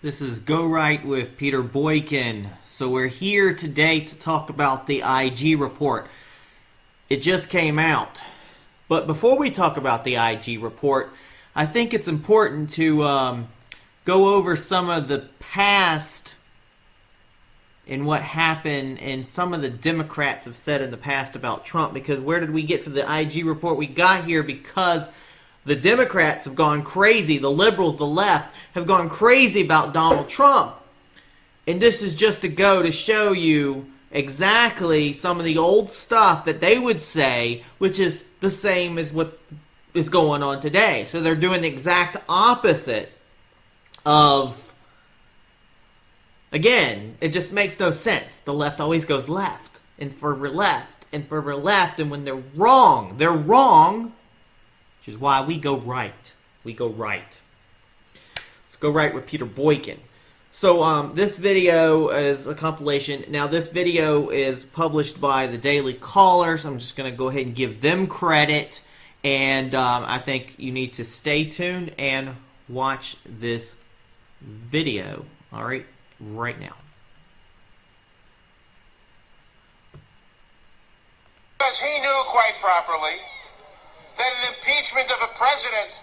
This is GoRight with Peter Boykin. So we're here today to talk about the IG report. It just came out. But before we talk about the IG report, I think it's important to go over some of the past and what happened and some of the Democrats have said in the past about Trump. Because where did we get for the IG report? We got here because the Democrats have gone crazy. The liberals, the left, have gone crazy about Donald Trump. And this is just to go to show you exactly some of the old stuff that they would say, which is the same as what is going on today. So they're doing the exact opposite of, again, it just makes no sense. The left always goes left and further left and further left. And when they're wrong, which is why we go right. We go right. Let's go right with Peter Boykin. So this video is a compilation. Now this video is published by the Daily Caller, so I'm just going to go ahead and give them credit. And I think you need to stay tuned and watch this video. All right, right now. Because he knew quite properly that an impeachment of a president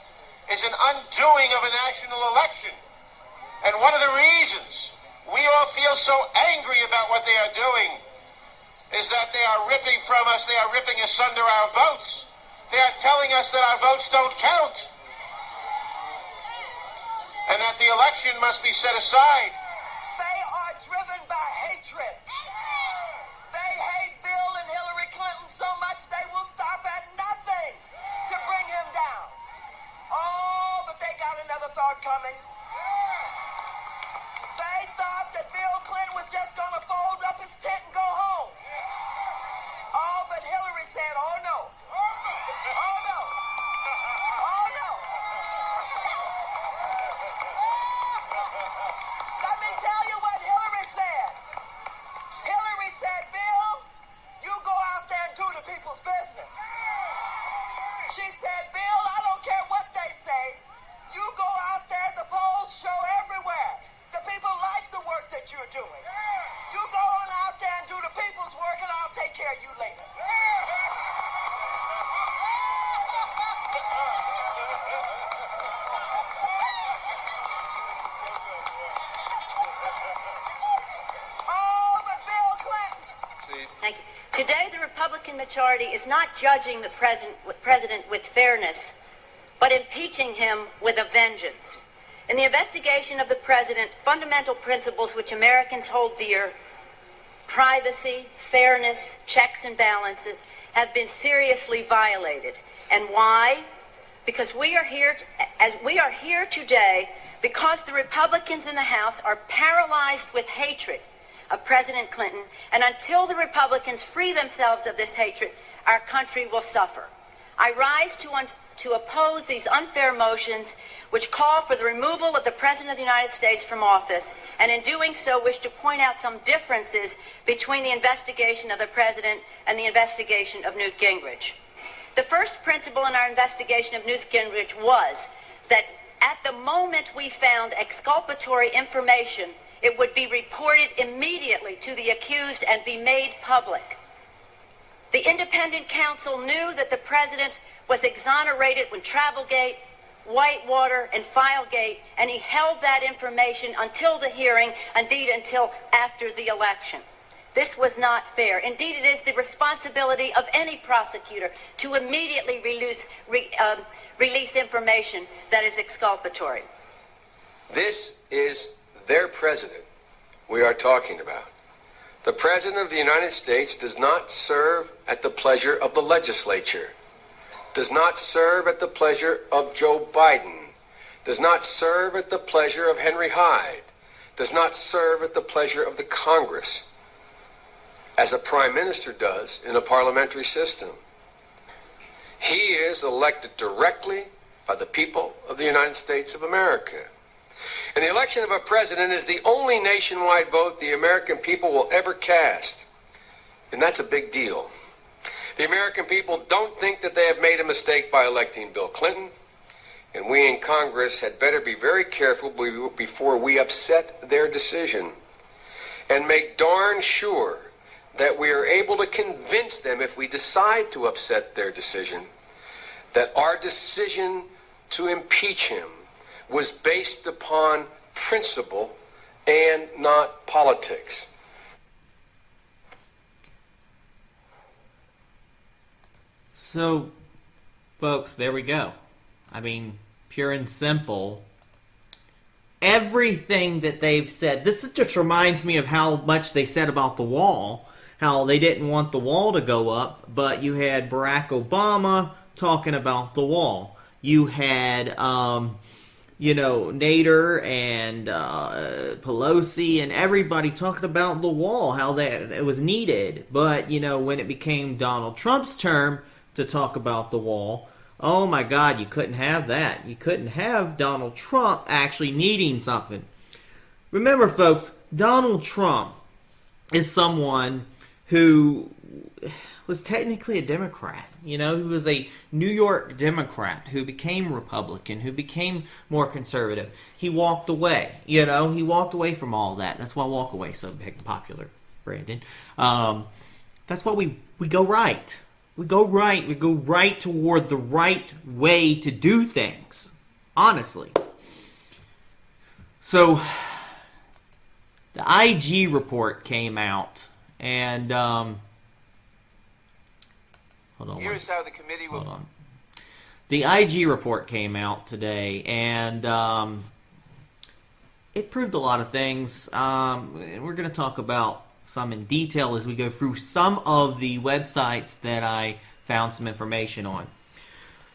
is an undoing of a national election. And one of the reasons we all feel so angry about what they are doing is that they are ripping from us, they are ripping asunder our votes. They are telling us that our votes don't count. And that the election must be set aside. They are driven by hatred. They hate Bill and Hillary Clinton so much they will stop at nothing to bring him down. Oh, but they got another thought coming. They thought that Bill Clinton was just going to fold up his tent and go home. Oh, but Hillary said, oh no. Oh no. Oh no. Let me tell you what Hillary said. Hillary said, Bill, you go out there and do the people's business. She said, Bill, I don't care what they say. You go out there, the polls show everywhere. The people like the work that you're doing. You go on out there and do the people's work, and I'll take care of you later. Oh, but Bill Clinton. Thank you. Today, the Republican majority is not judging the president with fairness, but impeaching him with a vengeance. In the investigation of the president, fundamental principles which Americans hold dear, privacy, fairness, checks and balances, have been seriously violated. And why? Because we are here today because the Republicans in the House are paralyzed with hatred of President Clinton, and until the Republicans free themselves of this hatred, our country will suffer. I rise to oppose these unfair motions which call for the removal of the President of the United States from office, and in doing so wish to point out some differences between the investigation of the President and the investigation of Newt Gingrich. The first principle in our investigation of Newt Gingrich was that at the moment we found exculpatory information, it would be reported immediately to the accused and be made public. The independent counsel knew that the President was exonerated when Travelgate, Whitewater, and Filegate, and he held that information until the hearing, indeed until after the election. This was not fair. Indeed, it is the responsibility of any prosecutor to immediately release information that is exculpatory. This is their president we are talking about. The President of the United States does not serve at the pleasure of the legislature, does not serve at the pleasure of Joe Biden, does not serve at the pleasure of Henry Hyde, does not serve at the pleasure of the Congress, as a prime minister does in a parliamentary system. He is elected directly by the people of the United States of America. And the election of a president is the only nationwide vote the American people will ever cast. And that's a big deal. The American people don't think that they have made a mistake by electing Bill Clinton. And we in Congress had better be very careful before we upset their decision, and make darn sure that we are able to convince them, if we decide to upset their decision, that our decision to impeach him was based upon principle and not politics. So, folks, there we go. I mean, pure and simple. Everything that they've said, this just reminds me of how much they said about the wall, how they didn't want the wall to go up, but you had Barack Obama talking about the wall. You had, Nader and Pelosi and everybody talking about the wall, how that it was needed. But, when it became Donald Trump's term to talk about the wall, oh my God, you couldn't have that. You couldn't have Donald Trump actually needing something. Remember, folks, Donald Trump is someone who was technically a Democrat. He was a New York Democrat who became Republican, who became more conservative. He walked away. He walked away from all that. That's why walk away is so big and popular, Brandon. That's why we go right. We go right. We go right toward the right way to do things. Honestly. So, the IG report came out, and hold on. Here's how the committee will. Hold on. The IG report came out today, and it proved a lot of things. And we're going to talk about some in detail as we go through some of the websites that I found some information on.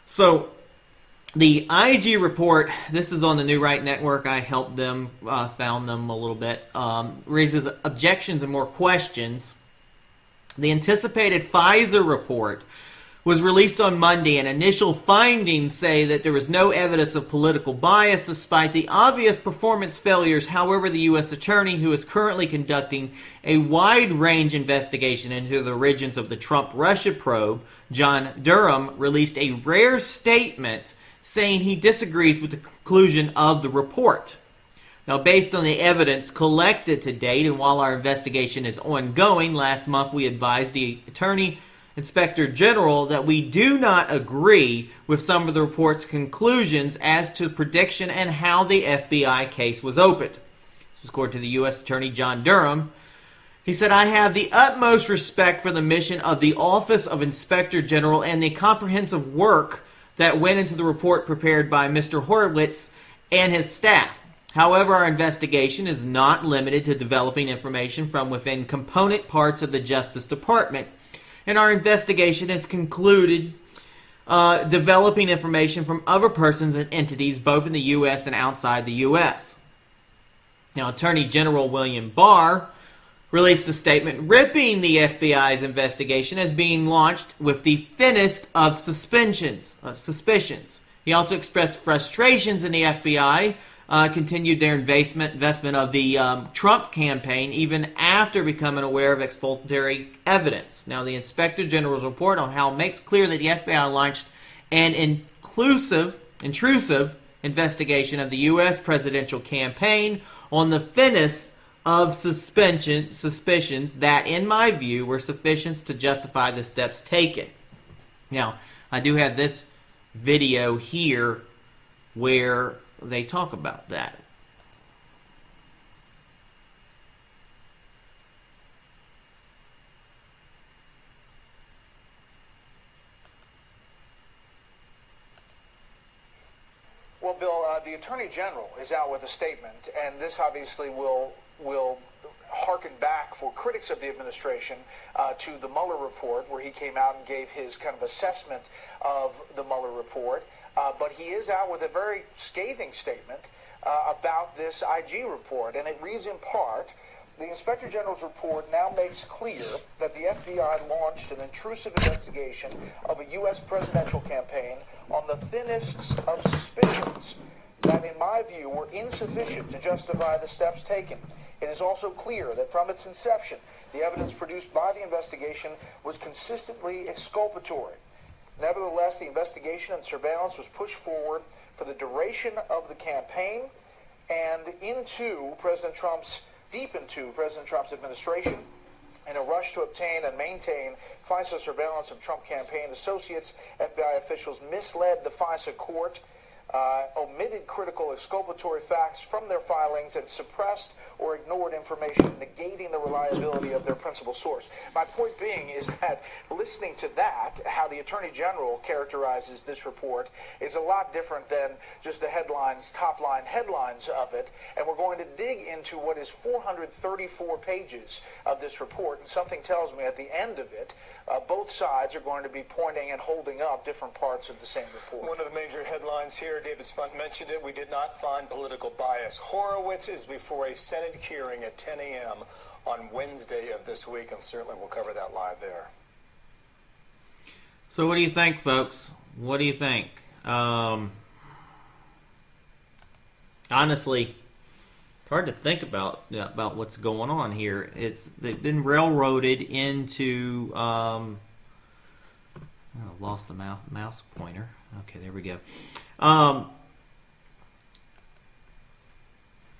So, the IG report, this is on the New Right Network. I helped them, found them a little bit, raises objections and more questions. The anticipated Pfizer report was released on Monday, and initial findings say that there was no evidence of political bias despite the obvious performance failures. However, the U.S. Attorney, who is currently conducting a wide-range investigation into the origins of the Trump-Russia probe, John Durham, released a rare statement saying he disagrees with the conclusion of the report. Now, based on the evidence collected to date, and while our investigation is ongoing, last month we advised the Attorney Inspector General that we do not agree with some of the report's conclusions as to prediction and how the FBI case was opened. This was according to the U.S. Attorney John Durham. He said, I have the utmost respect for the mission of the Office of Inspector General and the comprehensive work that went into the report prepared by Mr. Horowitz and his staff. However, our investigation is not limited to developing information from within component parts of the Justice Department. And our investigation has concluded developing information from other persons and entities both in the U.S. and outside the U.S. Now, Attorney General William Barr released a statement ripping the FBI's investigation as being launched with the thinnest of suspicions. He also expressed frustrations in the FBI continued their investment of the Trump campaign even after becoming aware of exculpatory evidence. Now, the Inspector General's report on how it makes clear that the FBI launched an intrusive investigation of the U.S. presidential campaign on the thinnest of suspicions that, in my view, were sufficient to justify the steps taken. Now, I do have this video here where they talk about that. Well, Bill, the Attorney General is out with a statement, and this obviously will harken back for critics of the administration to the Mueller report, where he came out and gave his kind of assessment of the Mueller report. But he is out with a very scathing statement about this IG report, and it reads in part, the Inspector General's report now makes clear that the FBI launched an intrusive investigation of a U.S. presidential campaign on the thinnest of suspicions that, in my view, were insufficient to justify the steps taken. It is also clear that from its inception, the evidence produced by the investigation was consistently exculpatory. Nevertheless, the investigation and surveillance was pushed forward for the duration of the campaign and deep into President Trump's administration. In a rush to obtain and maintain FISA surveillance of Trump campaign associates, FBI officials misled the FISA court, omitted critical exculpatory facts from their filings, and suppressed or ignored information negating the reliability of their principal source. My point being is that listening to that, how the Attorney General characterizes this report, is a lot different than just the headlines, top-line headlines of it. And we're going to dig into what is 434 pages of this report, and something tells me at the end of it, both sides are going to be pointing and holding up different parts of the same report. One of the major headlines here, David Spunt mentioned it, we did not find political bias. Horowitz is before a Senate hearing at 10 a.m. on Wednesday of this week, and certainly we'll cover that live there. So what do you think, folks? What do you think? Honestly, it's hard to think about what's going on here. They've been railroaded into. I lost the mouse pointer. Okay, there we go.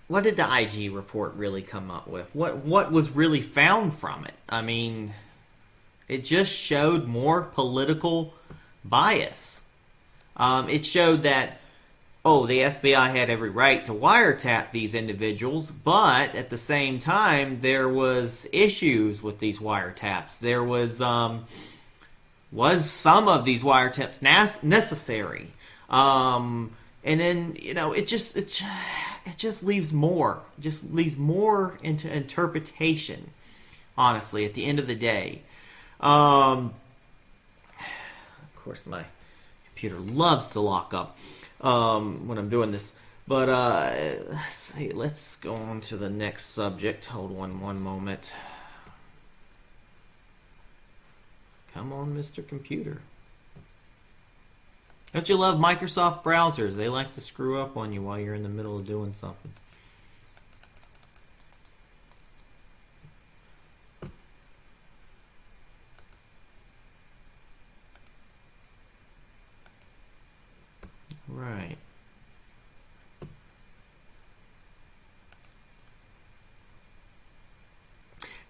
What did the IG report really come up with? What was really found from it? I mean, it just showed more political bias. It showed that, the FBI had every right to wiretap these individuals, but at the same time, there was issues with these wiretaps. There was some of these wiretaps necessary? And then, it just leaves more. Just leaves more into interpretation, honestly, at the end of the day. Of course, my computer loves to lock up when I'm doing this. But let's go on to the next subject. Hold on one moment. Come on, Mr. Computer. Don't you love Microsoft browsers? They like to screw up on you while you're in the middle of doing something. Right.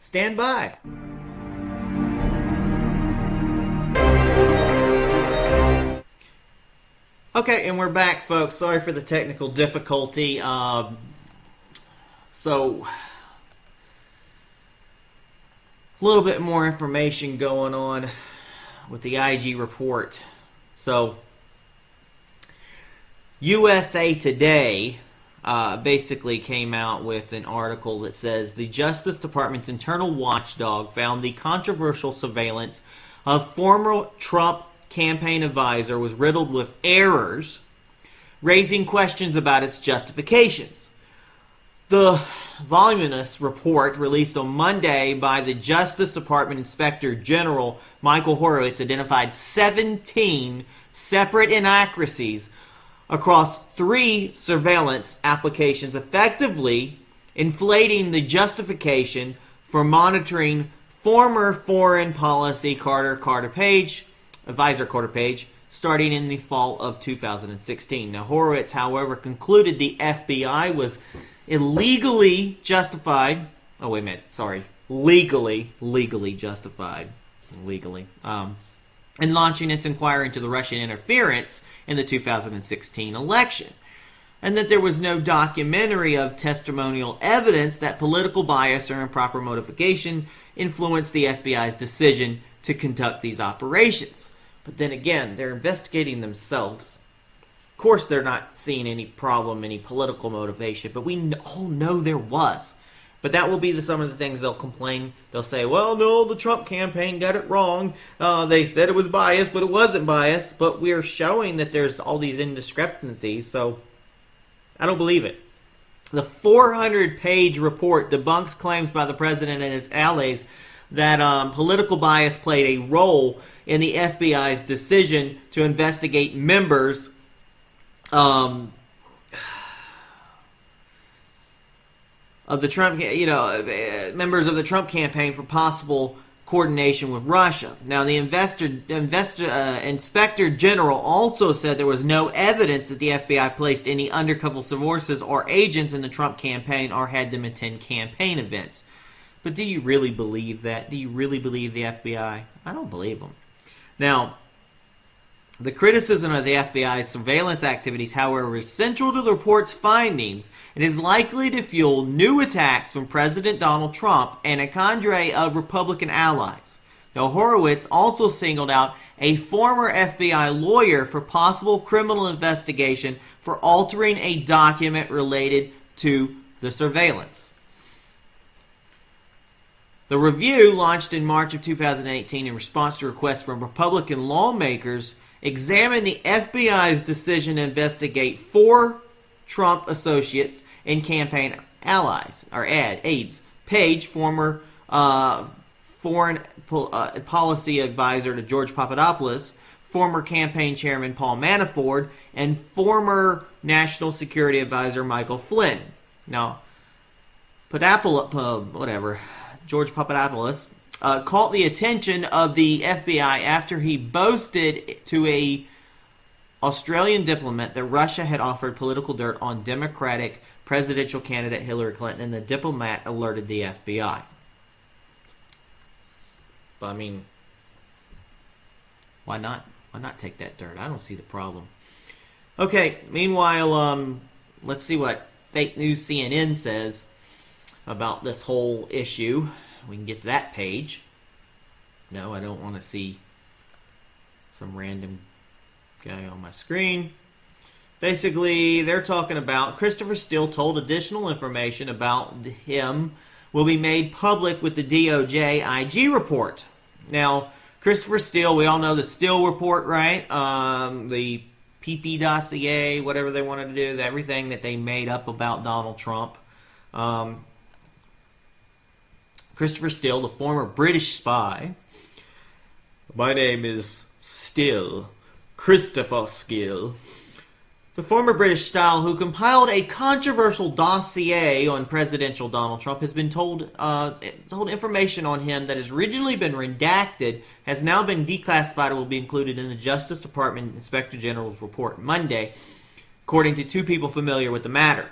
Stand by. Okay, and we're back, folks. Sorry for the technical difficulty. So, a little bit more information going on with the IG report. So, USA Today basically came out with an article that says the Justice Department's internal watchdog found the controversial surveillance of former Trump campaign advisor was riddled with errors, raising questions about its justifications. The voluminous report released on Monday by the Justice Department Inspector General Michael Horowitz identified 17 separate inaccuracies across 3 surveillance applications, effectively inflating the justification for monitoring former foreign policy advisor Carter Page, starting in the fall of 2016. Now, Horowitz, however, concluded the FBI was legally justified in launching its inquiry into the Russian interference in the 2016 election, and that there was no documentary of testimonial evidence that political bias or improper motivation influenced the FBI's decision to conduct these operations. But then again, they're investigating themselves. Of course, they're not seeing any problem, any political motivation, but we all know there was. But that will be some of the things they'll complain. They'll say, well, no, the Trump campaign got it wrong. They said it was biased, but it wasn't biased. But we're showing that there's all these indiscrepancies, so I don't believe it. The 400-page report debunks claims by the president and his allies that political bias played a role in the FBI's decision to investigate members of the Trump, members of the Trump campaign for possible coordination with Russia. Now, the Inspector General also said there was no evidence that the FBI placed any undercover sources or agents in the Trump campaign or had them attend campaign events. But do you really believe that? Do you really believe the FBI? I don't believe them. Now, the criticism of the FBI's surveillance activities, however, is central to the report's findings and is likely to fuel new attacks from President Donald Trump and a cadre of Republican allies. Now, Horowitz also singled out a former FBI lawyer for possible criminal investigation for altering a document related to the surveillance. The review, launched in March of 2018 in response to requests from Republican lawmakers, examined the FBI's decision to investigate 4 Trump associates and campaign allies, or aides. Page, former foreign policy advisor to George Papadopoulos, former campaign chairman Paul Manafort, and former national security advisor Michael Flynn. Now, George Papadopoulos caught the attention of the FBI after he boasted to a Australian diplomat that Russia had offered political dirt on Democratic presidential candidate Hillary Clinton, and the diplomat alerted the FBI. But, I mean, why not? Why not take that dirt? I don't see the problem. Okay, meanwhile, let's see what fake news CNN says about this whole issue. We can get to that page. No, I don't want to see some random guy on my screen. Basically, they're talking about Christopher Steele told additional information about him will be made public with the DOJ IG report. Now, Christopher Steele, we all know the Steele report, right? The PP dossier, whatever they wanted to do, everything that they made up about Donald Trump. Christopher Steele, the former British spy. My name is Steele, Christopher Steele. The former British spy who compiled a controversial dossier on presidential Donald Trump has been told information on him that has originally been redacted has now been declassified and will be included in the Justice Department Inspector General's report Monday, according to 2 people familiar with the matter.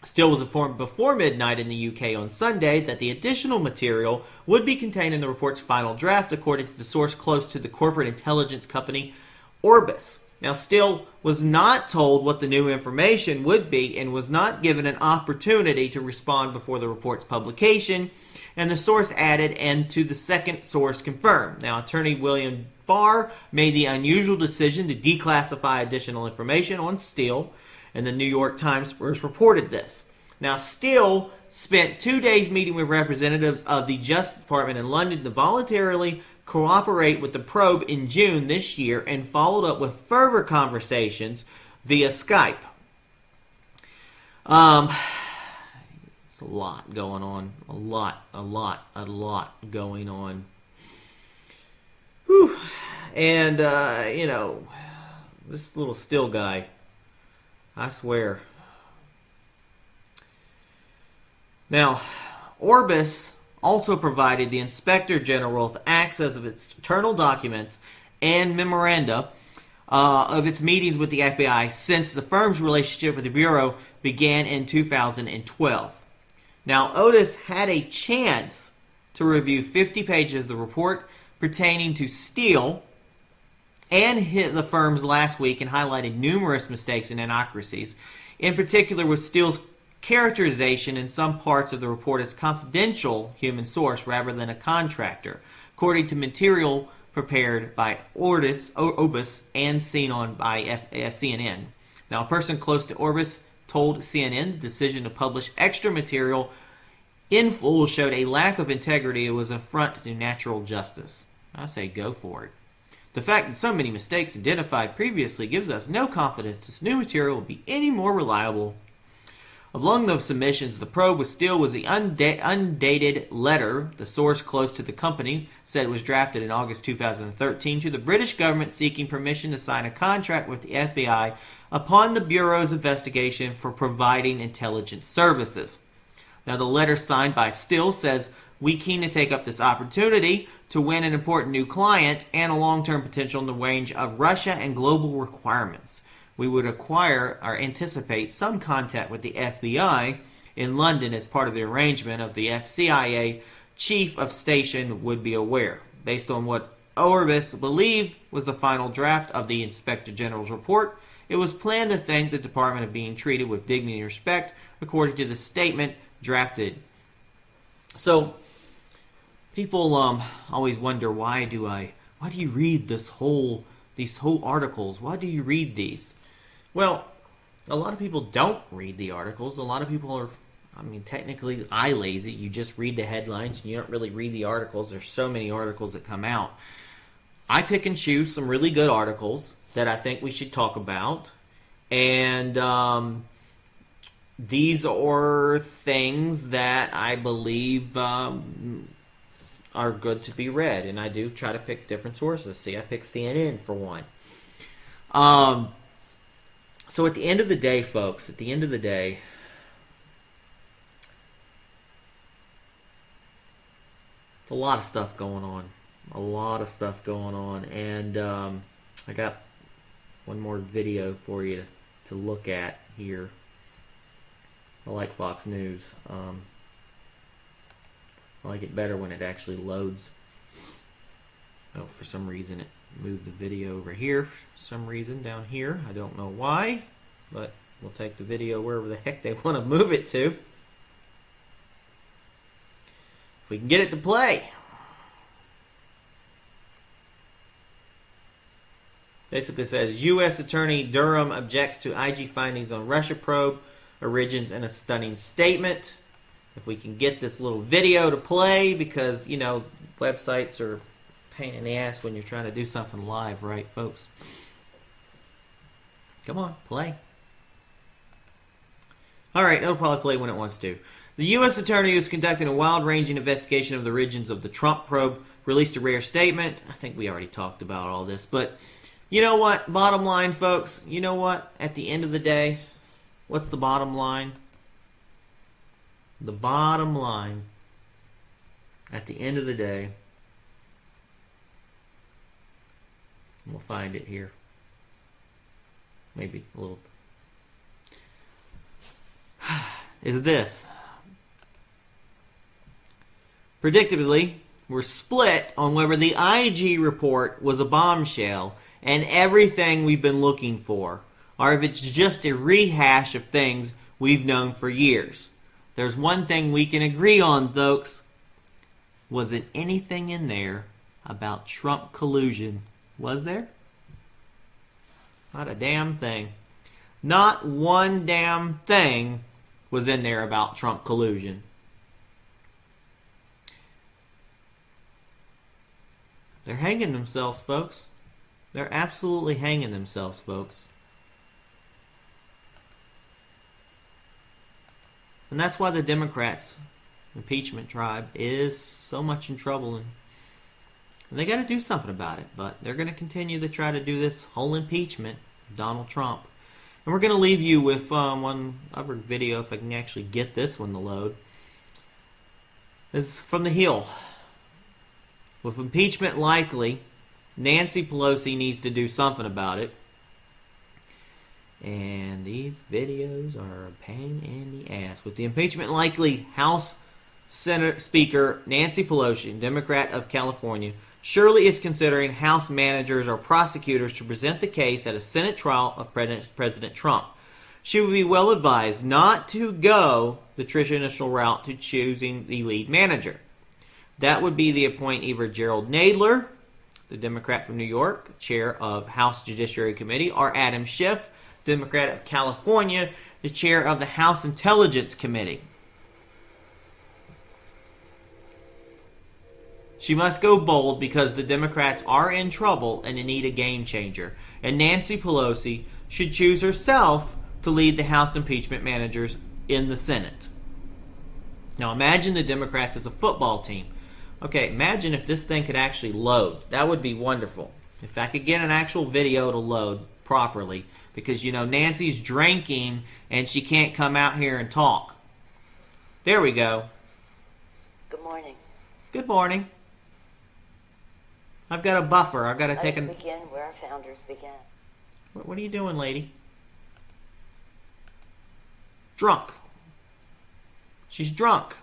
Steele was informed before midnight in the UK on Sunday that the additional material would be contained in the report's final draft, according to the source close to the corporate intelligence company Orbis. Now, Steele was not told what the new information would be and was not given an opportunity to respond before the report's publication, and the source added, and to the second source confirmed. Now, attorney William Barr made the unusual decision to declassify additional information on Steele, and the New York Times first reported this. Now, Steele spent 2 days meeting with representatives of the Justice Department in London to voluntarily cooperate with the probe in June this year and followed up with further conversations via Skype. It's a lot going on. A lot going on. Whew. And, this little Steele guy, I swear. Now, Orbis also provided the Inspector General with access of its internal documents and memoranda of its meetings with the FBI since the firm's relationship with the Bureau began in 2012. Now, Otis had a chance to review 50 pages of the report pertaining to Steele and hit the firms last week and highlighted numerous mistakes and inaccuracies. In particular, with Steele's characterization in some parts of the report as confidential human source rather than a contractor, according to material prepared by Orbis and seen on by CNN. Now, a person close to Orbis told CNN the decision to publish extra material in full showed a lack of integrity. It was an affront to natural justice. I say go for it. The fact that so many mistakes identified previously gives us no confidence this new material will be any more reliable. Among those submissions, the probe with Steele was the undated letter the source close to the company said it was drafted in August 2013 to the British government seeking permission to sign a contract with the FBI upon the Bureau's investigation for providing intelligence services. Now, the letter signed by Steele says we keen to take up this opportunity to win an important new client and a long-term potential in the range of Russia and global requirements. We would acquire or anticipate some contact with the FBI in London as part of the arrangement of the CIA chief of station would be aware. Based on what Orbis believed was the final draft of the Inspector General's report, it was planned to thank the department of being treated with dignity and respect according to the statement drafted. So, people always wonder, why do you read these whole articles? Why do you read these? Well, a lot of people don't read the articles. A lot of people are, technically eye lazy. You just read the headlines and you don't really read the articles. There's so many articles that come out. I pick and choose some really good articles that I think we should talk about. And these are things that I believe are good to be read. And I do try to pick different sources. See, I picked CNN for one. So at the end of the day, folks, there's a lot of stuff going on. And I got one more video for you to look at here. I like Fox News. I like it better when it actually loads. Oh, for some reason it moved the video over here. For some reason down here. I don't know why, but we'll take the video wherever the heck they want to move it to. If we can get it to play. Basically says, U.S. Attorney Durham objects to IG findings on Russia probe, origins in a stunning statement. If we can get this little video to play, because, websites are a pain in the ass when you're trying to do something live, right, folks? Come on, play. Alright, it'll probably play when it wants to. The U.S. Attorney, who's conducting a wide-ranging investigation of the origins of the Trump probe, released a rare statement. I think we already talked about all this, but you know what? Bottom line, folks, you know what? At the end of the day, what's the bottom line? The bottom line, at the end of the day, we'll find it here. Maybe a little. Is this. Predictably, we're split on whether the IG report was a bombshell and everything we've been looking for, or if it's just a rehash of things we've known for years. There's one thing we can agree on, folks. Wasn't anything in there about Trump collusion, was there? Not a damn thing. Not one damn thing was in there about Trump collusion. They're hanging themselves, folks. They're absolutely hanging themselves, folks. And that's why the Democrats' impeachment tribe is so much in trouble. And they got to do something about it. But they're going to continue to try to do this whole impeachment of Donald Trump. And we're going to leave you with one other video, if I can actually get this one to load. This is from The Hill. With impeachment likely, Nancy Pelosi needs to do something about it. And these videos are a pain in the ass. With the impeachment likely, House Senate Speaker Nancy Pelosi, Democrat of California, surely is considering House managers or prosecutors to present the case at a Senate trial of President Trump. She would be well advised not to go the traditional route to choosing the lead manager. That would be the appoint either Gerald Nadler, the Democrat from New York, chair of House Judiciary Committee, or Adam Schiff, Democrat of California, the chair of the House Intelligence Committee. She must go bold because the Democrats are in trouble and they need a game changer. And Nancy Pelosi should choose herself to lead the House impeachment managers in the Senate. Now imagine the Democrats as a football team. Okay, imagine if this thing could actually load. That would be wonderful. If I could get an actual video to load properly. Because, Nancy's drinking and she can't come out here and talk. There we go. Good morning. Good morning. I've got a buffer. I've got to take a... Let us begin where our founders began. What are you doing, lady? Drunk. She's drunk.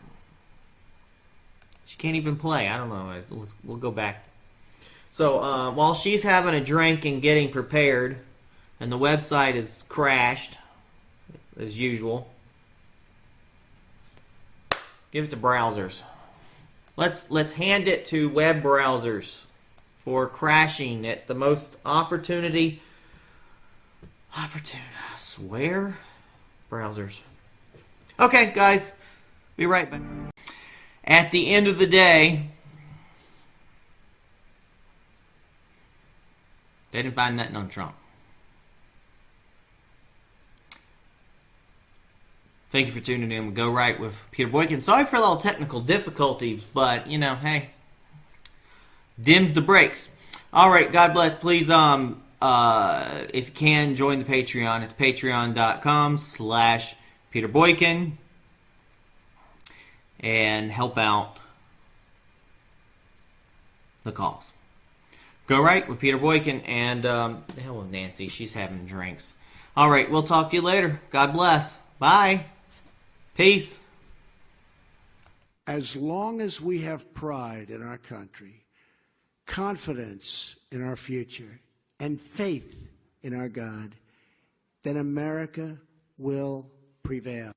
She can't even play. I don't know. We'll go back. So while she's having a drink and getting prepared, and the website is crashed, as usual, give it to browsers. Let's hand it to web browsers for crashing at the most opportunity. I swear, browsers. Okay, guys, be right back. At the end of the day, they didn't find nothing on Trump. Thank you for tuning in with GoRight with Peter Boykin. Sorry for a little technical difficulties, but, you know, hey, dims the brakes. All right, God bless. Please, if you can, join the Patreon. It's patreon.com/Peter Boykin and help out the cause. GoRight with Peter Boykin and the hell with Nancy. She's having drinks. All right, we'll talk to you later. God bless. Bye. Peace. As long as we have pride in our country, confidence in our future, and faith in our God, then America will prevail.